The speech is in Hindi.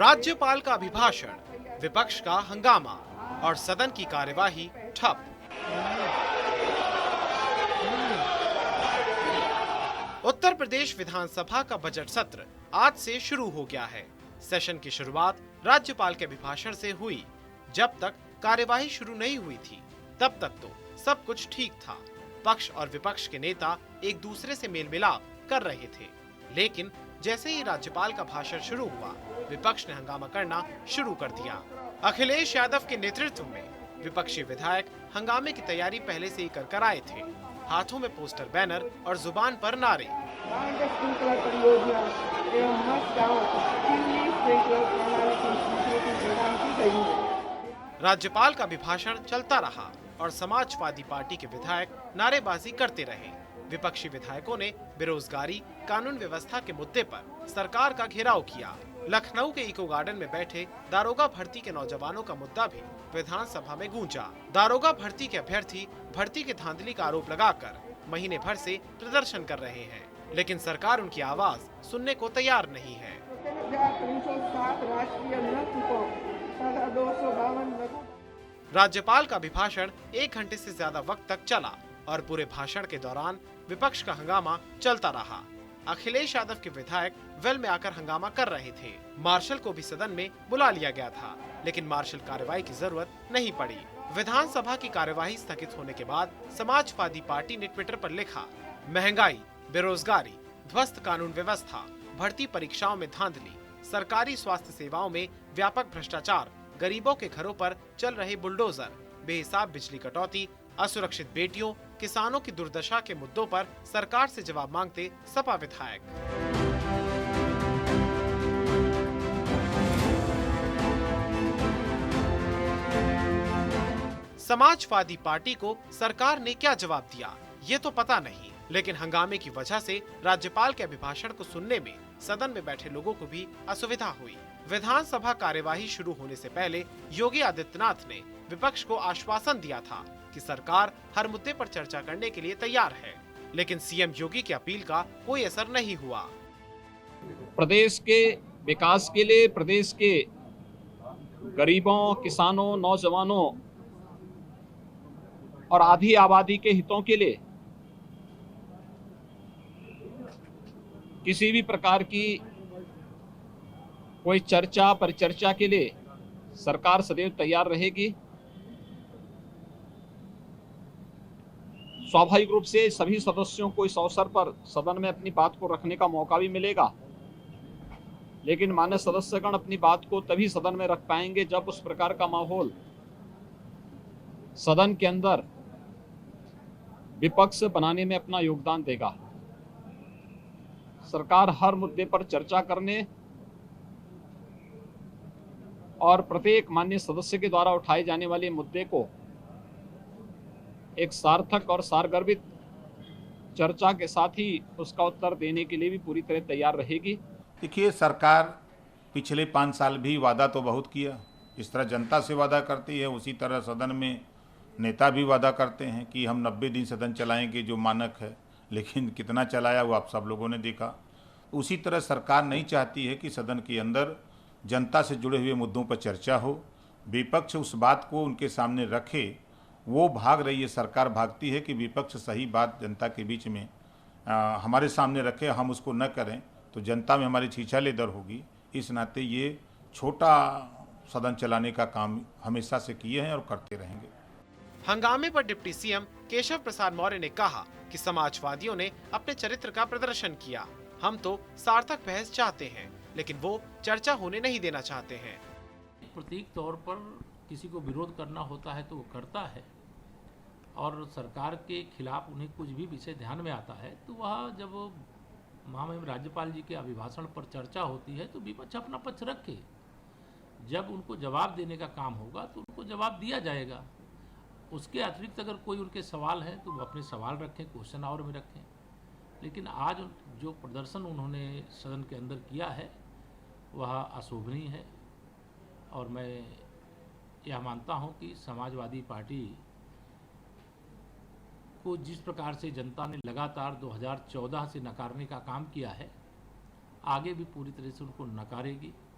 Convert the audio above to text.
राज्यपाल का अभिभाषण, विपक्ष का हंगामा और सदन की कार्यवाही ठप। उत्तर प्रदेश विधानसभा का बजट सत्र आज से शुरू हो गया है। सेशन की शुरुआत राज्यपाल के अभिभाषण से हुई। जब तक कार्यवाही शुरू नहीं हुई थी, तब तक तो सब कुछ ठीक था। पक्ष और विपक्ष के नेता एक दूसरे से मेल मिलाप कर रहे थे, लेकिन जैसे ही राज्यपाल का भाषण शुरू हुआ, विपक्ष ने हंगामा करना शुरू कर दिया। अखिलेश यादव के नेतृत्व में विपक्षी विधायक हंगामे की तैयारी पहले से ही कर आए थे। हाथों में पोस्टर, बैनर और जुबान पर नारे। राज्यपाल का अभिभाषण चलता रहा और समाजवादी पार्टी के विधायक नारेबाजी करते रहे। विपक्षी विधायकों ने बेरोजगारी, कानून व्यवस्था के मुद्दे पर सरकार का घेराव किया। लखनऊ के इको गार्डन में बैठे दारोगा भर्ती के नौजवानों का मुद्दा भी विधानसभा में गूंजा। दारोगा भर्ती के अभ्यर्थी भर्ती के धांधली का आरोप लगाकर महीने भर से प्रदर्शन कर रहे हैं, लेकिन सरकार उनकी आवाज सुनने को तैयार नहीं है। राज्यपाल का अभिभाषण 1 घंटे से ज्यादा वक्त तक चला और पूरे भाषण के दौरान विपक्ष का हंगामा चलता रहा। अखिलेश यादव के विधायक वेल में आकर हंगामा कर रहे थे। मार्शल को भी सदन में बुला लिया गया था, लेकिन मार्शल कार्रवाई की जरूरत नहीं पड़ी। विधानसभा की कार्यवाही स्थगित होने के बाद समाजवादी पार्टी ने ट्विटर पर लिखा, महंगाई, बेरोजगारी, ध्वस्त कानून व्यवस्था, भर्ती परीक्षाओं में धांधली, सरकारी स्वास्थ्य सेवाओं में व्यापक भ्रष्टाचार, गरीबों के घरों पर चल रहे बुलडोजर, बेहिसाब बिजली कटौती, असुरक्षित बेटियों, किसानों की दुर्दशा के मुद्दों पर सरकार से जवाब मांगते सपा विधायक। समाजवादी पार्टी को सरकार ने क्या जवाब दिया, ये तो पता नहीं, लेकिन हंगामे की वजह से राज्यपाल के अभिभाषण को सुनने में सदन में बैठे लोगों को भी असुविधा हुई। विधानसभा कार्यवाही शुरू होने से पहले योगी आदित्यनाथ ने विपक्ष को आश्वासन दिया था कि सरकार हर मुद्दे पर चर्चा करने के लिए तैयार है, लेकिन सीएम योगी की अपील का कोई असर नहीं हुआ। प्रदेश के विकास के लिए, प्रदेश के गरीबों, किसानों, नौजवानों और आधी आबादी के हितों के लिए किसी भी प्रकार की कोई चर्चा, परिचर्चा के लिए सरकार सदैव तैयार रहेगी। स्वाभाविक रूप से सभी सदस्यों को इस अवसर पर सदन में अपनी बात को रखने का मौका भी मिलेगा, लेकिन मान्य सदस्यगण अपनी बात को तभी सदन में रख पाएंगे जब उस प्रकार का माहौल सदन के अंदर विपक्ष बनाने में अपना योगदान देगा। सरकार हर मुद्दे पर चर्चा करने और प्रत्येक माननीय सदस्य के द्वारा उठाए जाने वाले मुद्दे को एक सार्थक और सारगर्भित चर्चा के साथ ही उसका उत्तर देने के लिए भी पूरी तरह तैयार रहेगी। देखिए, सरकार पिछले 5 साल भी वादा तो बहुत किया। इस तरह जनता से वादा करती है, उसी तरह सदन में नेता भी वादा करते हैं कि हम 90 दिन सदन चलाएंगे, जो मानक है, लेकिन कितना चलाया वो आप सब लोगों ने देखा। उसी तरह सरकार नहीं चाहती है कि सदन के अंदर जनता से जुड़े हुए मुद्दों पर चर्चा हो, विपक्ष उस बात को उनके सामने रखे। वो भाग रही है, सरकार भागती है कि विपक्ष सही बात जनता के बीच में हमारे सामने रखे, हम उसको न करें तो जनता में हमारी छीछालेदर होगी। इस नाते ये छोटा सदन चलाने का काम हमेशा से किए हैं और करते रहेंगे। हंगामे पर डिप्टी सीएम केशव प्रसाद मौर्य ने कहा कि समाजवादियों ने अपने चरित्र का प्रदर्शन किया। हम तो सार्थक बहस चाहते हैं, लेकिन वो चर्चा होने नहीं देना चाहते हैं। प्रतीक तौर पर किसी को विरोध करना होता है तो वो करता है, और सरकार के खिलाफ उन्हें कुछ भी विषय ध्यान में आता है तो वह जब महामहिम राज्यपाल जी के अभिभाषण पर चर्चा होती है तो विपक्ष अपना पक्ष रखे। जब उनको जवाब देने का काम होगा तो उनको जवाब दिया जाएगा। उसके अतिरिक्त अगर कोई उनके सवाल है तो वो अपने सवाल रखें, क्वेश्चन आवर में रखें। लेकिन आज जो प्रदर्शन उन्होंने सदन के अंदर किया है वह अशोभनीय है, और मैं यह मानता हूं कि समाजवादी पार्टी को जिस प्रकार से जनता ने लगातार 2014 से नकारने का काम किया है, आगे भी पूरी तरह से उनको नकारेगी।